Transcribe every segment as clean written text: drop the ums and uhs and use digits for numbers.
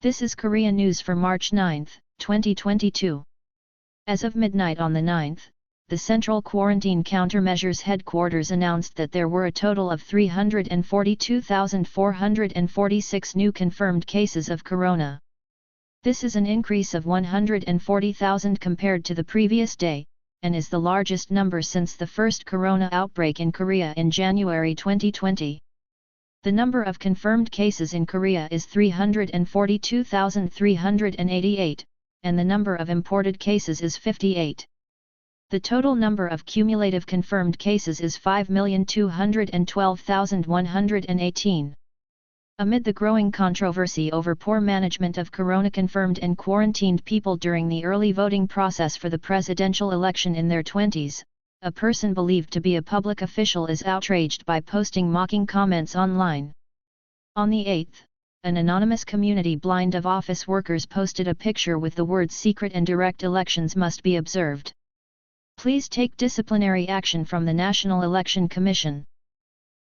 This is Korea News for March 9, 2022. As of midnight on the 9th, the Central Quarantine Countermeasures Headquarters announced that there were a total of 342,446 new confirmed cases of corona. This is an increase of 140,000 compared to the previous day, and is the largest number since the first corona outbreak in Korea in January 2020. The number of confirmed cases in Korea is 342,388, and the number of imported cases is 58. The total number of cumulative confirmed cases is 5,212,118. Amid the growing controversy over poor management of corona-confirmed and quarantined people during the early voting process for the presidential election in their 20s, a person believed to be a public official is outraged by posting mocking comments online. On the 8th, an anonymous community blind of office workers posted a picture with the words "secret and direct elections must be observed. Please take disciplinary action from the National Election Commission."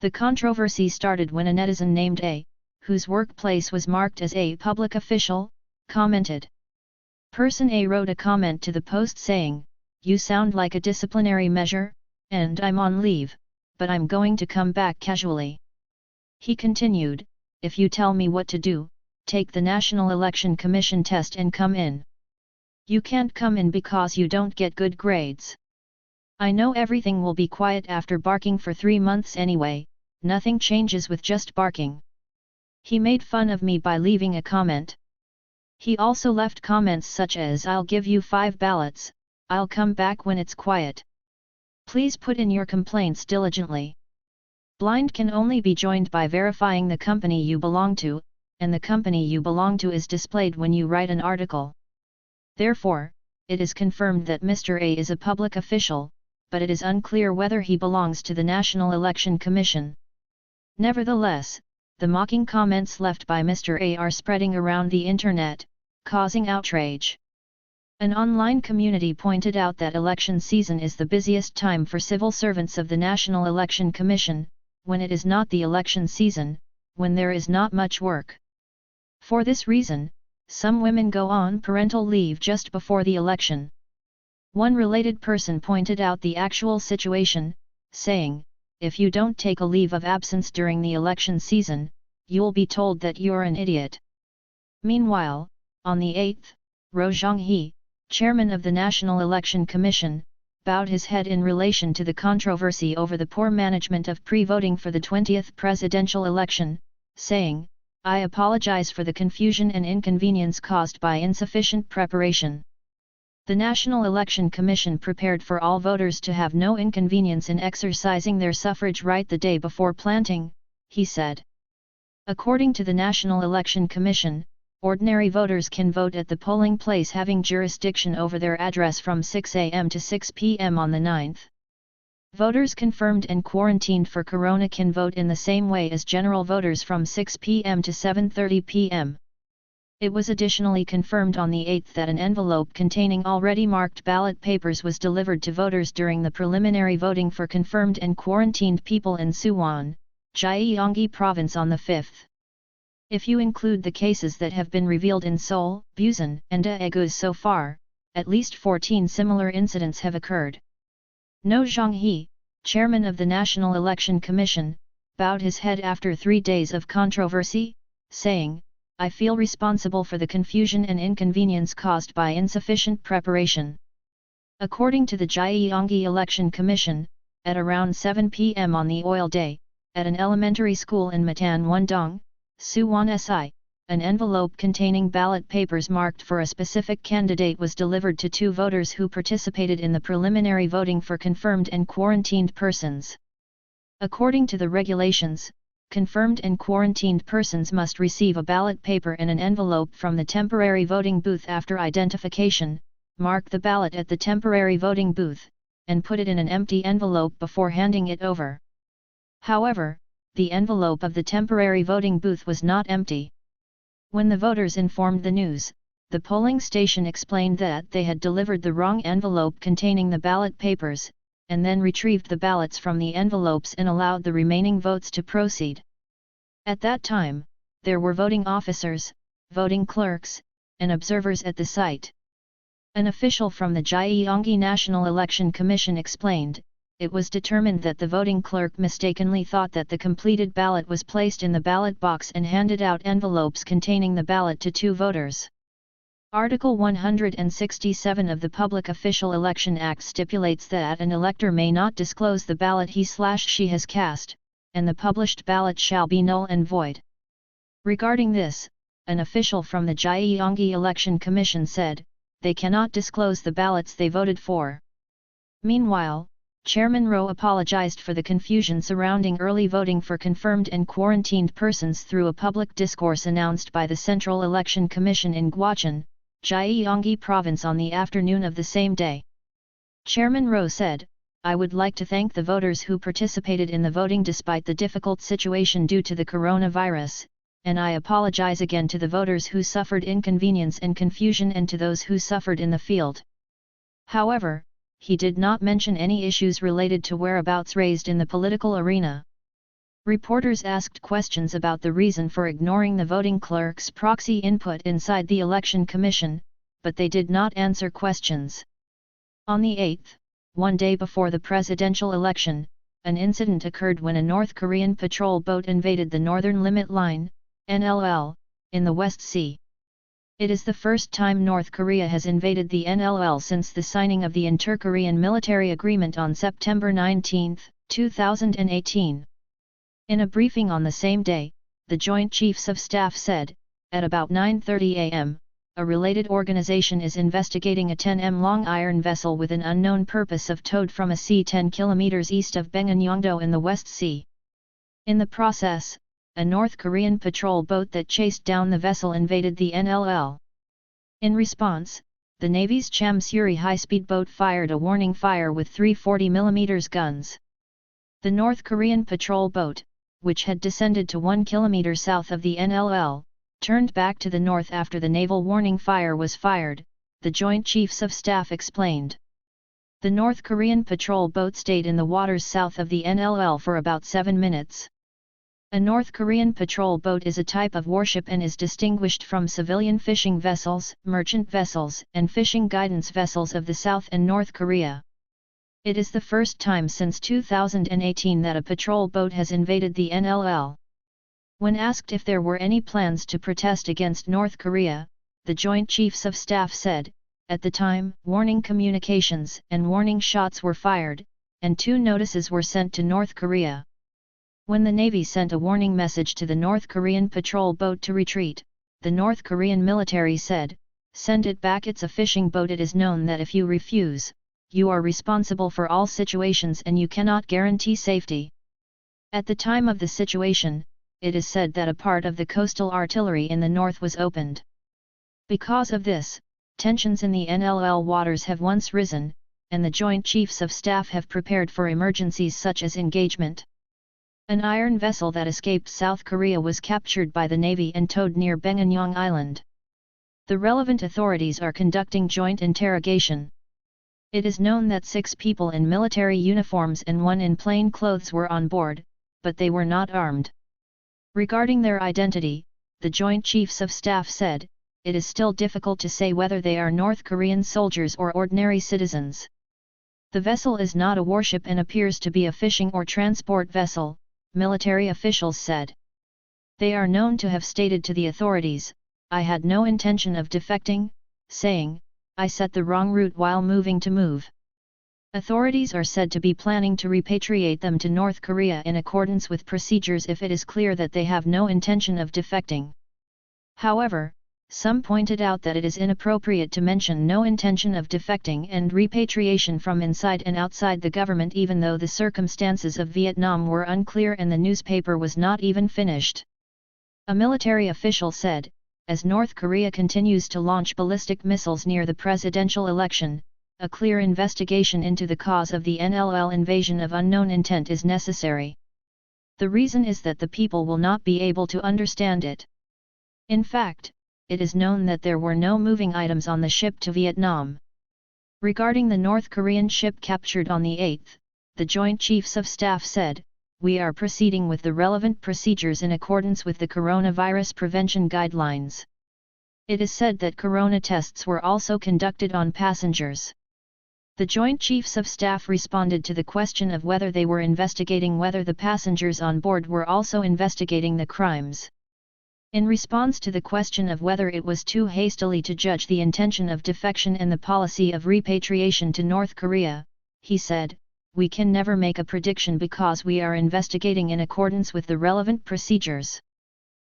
The controversy started when a netizen named A, whose workplace was marked as a public official, commented. Person A wrote a comment to the post saying, "You sound like a disciplinary measure, and I'm on leave, but I'm going to come back casually." He continued, "If you tell me what to do, take the National Election Commission test and come in. You can't come in because you don't get good grades. I know everything will be quiet after barking for 3 months anyway, nothing changes with just barking." He made fun of me by leaving a comment. He also left comments such as, "I'll give you 5 ballots, I'll come back when it's quiet. Please put in your complaints diligently. Blind can only be joined by verifying the company you belong to, and the company you belong to is displayed when you write an article. Therefore, it is confirmed that Mr. A is a public official, but it is unclear whether he belongs to the National Election Commission." Nevertheless, the mocking comments left by Mr. A are spreading around the internet, causing outrage. An online community pointed out that election season is the busiest time for civil servants of the National Election Commission, when it is not the election season, when there is not much work. For this reason, some women go on parental leave just before the election. One related person pointed out the actual situation, saying, "If you don't take a leave of absence during the election season, you'll be told that you're an idiot." Meanwhile, on the 8th, Roh Jong-hee, chairman of the National Election Commission, bowed his head in relation to the controversy over the poor management of pre-voting for the 20th presidential election, saying, "I apologize for the confusion and inconvenience caused by insufficient preparation. The National Election Commission prepared for all voters to have no inconvenience in exercising their suffrage right the day before planting," he said. According to the National Election Commission, ordinary voters can vote at the polling place having jurisdiction over their address from 6 a.m. to 6 p.m. on the 9th. Voters confirmed and quarantined for corona can vote in the same way as general voters from 6 p.m. to 7:30 p.m. It was additionally confirmed on the 8th that an envelope containing already marked ballot papers was delivered to voters during the preliminary voting for confirmed and quarantined people in Suwon, Gyeonggi Province on the 5th. If you include the cases that have been revealed in Seoul, Busan, and Daegu so far, at least 14 similar incidents have occurred. Roh Jong-hee, chairman of the National Election Commission, bowed his head after 3 days of controversy, saying, "I feel responsible for the confusion and inconvenience caused by insufficient preparation." According to the Gyeonggi Election Commission, at around 7 p.m. on the oil day, at an elementary school in Matan Wondong, Suwon Si, an envelope containing ballot papers marked for a specific candidate was delivered to 2 voters who participated in the preliminary voting for confirmed and quarantined persons. According to the regulations, confirmed and quarantined persons must receive a ballot paper in an envelope from the temporary voting booth after identification, mark the ballot at the temporary voting booth, and put it in an empty envelope before handing it over. However, the envelope of the temporary voting booth was not empty. When the voters informed the news, the polling station explained that they had delivered the wrong envelope containing the ballot papers, and then retrieved the ballots from the envelopes and allowed the remaining votes to proceed. At that time, there were voting officers, voting clerks, and observers at the site. An official from the Gyeonggi National Election Commission explained, it was determined that the voting clerk mistakenly thought that the completed ballot was placed in the ballot box and handed out envelopes containing the ballot to two voters. Article 167 of the Public Official Election Act stipulates that an elector may not disclose the ballot he/she has cast, and the published ballot shall be null and void. Regarding this, an official from the Gyeonggi Election Commission said, they cannot disclose the ballots they voted for. Meanwhile, Chairman Roh apologized for the confusion surrounding early voting for confirmed and quarantined persons through a public discourse announced by the Central Election Commission in Gwacheon, Gyeonggi Province on the afternoon of the same day. Chairman Roh said, I would like to thank the voters who participated in the voting despite the difficult situation due to the coronavirus, and I apologize again to the voters who suffered inconvenience and confusion and to those who suffered in the field. However, he did not mention any issues related to whereabouts raised in the political arena. Reporters asked questions about the reason for ignoring the voting clerk's proxy input inside the election commission, but they did not answer questions. On the 8th, one day before the presidential election, an incident occurred when a North Korean patrol boat invaded the Northern Limit Line, NLL, in the West Sea. It is the first time North Korea has invaded the NLL since the signing of the Inter-Korean Military Agreement on September 19, 2018. In a briefing on the same day, the Joint Chiefs of Staff said, at about 9:30 am, a related organization is investigating a 10-m-long iron vessel with an unknown purpose of towed from a sea 10 km east of Bangyeongdo in the West Sea. In the process, a North Korean patrol boat that chased down the vessel invaded the NLL. In response, the Navy's Chamsuri high-speed boat fired a warning fire with 3 40mm guns. The North Korean patrol boat, which had descended to 1 kilometer south of the NLL, turned back to the north after the naval warning fire was fired, the Joint Chiefs of Staff explained. The North Korean patrol boat stayed in the waters south of the NLL for about 7 minutes. A North Korean patrol boat is a type of warship and is distinguished from civilian fishing vessels, merchant vessels, and fishing guidance vessels of the South and North Korea. It is the first time since 2018 that a patrol boat has invaded the NLL. When asked if there were any plans to protest against North Korea, the Joint Chiefs of Staff said, at the time, warning communications and warning shots were fired, and 2 notices were sent to North Korea. When the Navy sent a warning message to the North Korean patrol boat to retreat, the North Korean military said, send it back, it's a fishing boat, it is known that if you refuse, you are responsible for all situations and you cannot guarantee safety. At the time of the situation, it is said that a part of the coastal artillery in the north was opened. Because of this, tensions in the NLL waters have once risen, and the Joint Chiefs of Staff have prepared for emergencies such as engagement. An iron vessel that escaped South Korea was captured by the Navy and towed near Bangyeong Island. The relevant authorities are conducting joint interrogation. It is known that 6 people in military uniforms and 1 in plain clothes were on board, but they were not armed. Regarding their identity, the Joint Chiefs of Staff said, it is still difficult to say whether they are North Korean soldiers or ordinary citizens. The vessel is not a warship and appears to be a fishing or transport vessel, military officials said. They are known to have stated to the authorities, I had no intention of defecting, saying, I set the wrong route while moving to move. Authorities are said to be planning to repatriate them to North Korea in accordance with procedures if it is clear that they have no intention of defecting. However, some pointed out that it is inappropriate to mention no intention of defecting and repatriation from inside and outside the government, even though the circumstances of Vietnam were unclear and the newspaper was not even finished. A military official said, as North Korea continues to launch ballistic missiles near the presidential election, a clear investigation into the cause of the NLL invasion of unknown intent is necessary. The reason is that the people will not be able to understand it. In fact, it is known that there were no moving items on the ship to Vietnam. Regarding the North Korean ship captured on the 8th, the Joint Chiefs of Staff said, we are proceeding with the relevant procedures in accordance with the coronavirus prevention guidelines. It is said that corona tests were also conducted on passengers. The Joint Chiefs of Staff responded to the question of whether they were investigating whether the passengers on board were also investigating the crimes. In response to the question of whether it was too hastily to judge the intention of defection and the policy of repatriation to North Korea, he said, "We can never make a prediction because we are investigating in accordance with the relevant procedures."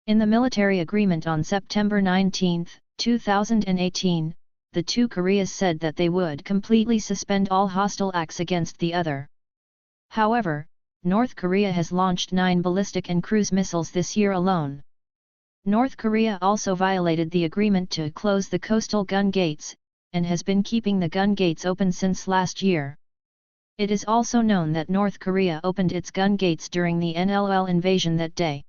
In the military agreement on September 19, 2018, the two Koreas said that they would completely suspend all hostile acts against the other. However, North Korea has launched 9 ballistic and cruise missiles this year alone. North Korea also violated the agreement to close the coastal gun gates, and has been keeping the gun gates open since last year. It is also known that North Korea opened its gun gates during the NLL invasion that day.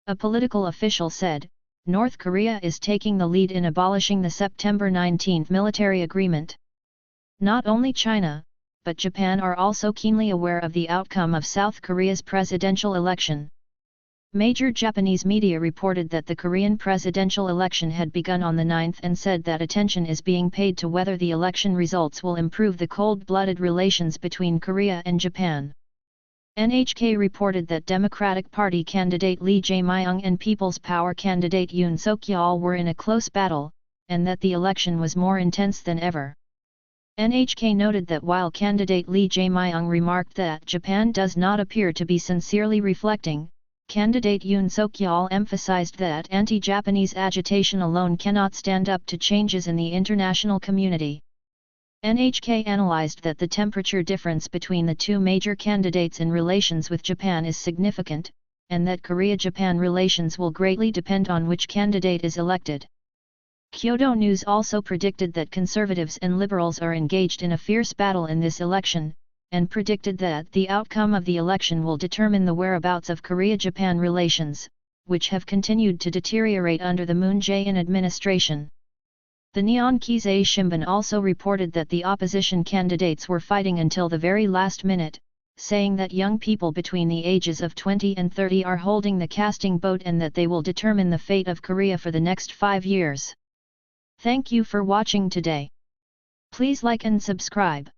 A political official said, "North Korea is taking the lead in abolishing the September 19 military agreement." Not only China, but Japan are also keenly aware of the outcome of South Korea's presidential election. Major Japanese media reported that the Korean presidential election had begun on the 9th and said that attention is being paid to whether the election results will improve the cold-blooded relations between Korea and Japan. NHK reported that Democratic Party candidate Lee Jae-myung and People's Power candidate Yoon Suk-yeol were in a close battle, and that the election was more intense than ever. NHK noted that while candidate Lee Jae-myung remarked that Japan does not appear to be sincerely reflecting, candidate Yoon Suk-yeol emphasized that anti-Japanese agitation alone cannot stand up to changes in the international community. NHK analyzed that the temperature difference between the two major candidates in relations with Japan is significant, and that Korea-Japan relations will greatly depend on which candidate is elected. Kyodo News also predicted that conservatives and liberals are engaged in a fierce battle in this election, and predicted that the outcome of the election will determine the whereabouts of Korea-Japan relations, which have continued to deteriorate under the Moon Jae-in administration. The Nihon Keizai Shimbun also reported that the opposition candidates were fighting until the very last minute, saying that young people between the ages of 20 and 30 are holding the casting vote and that they will determine the fate of Korea for the next 5 years. Thank you for watching today. Please like and subscribe.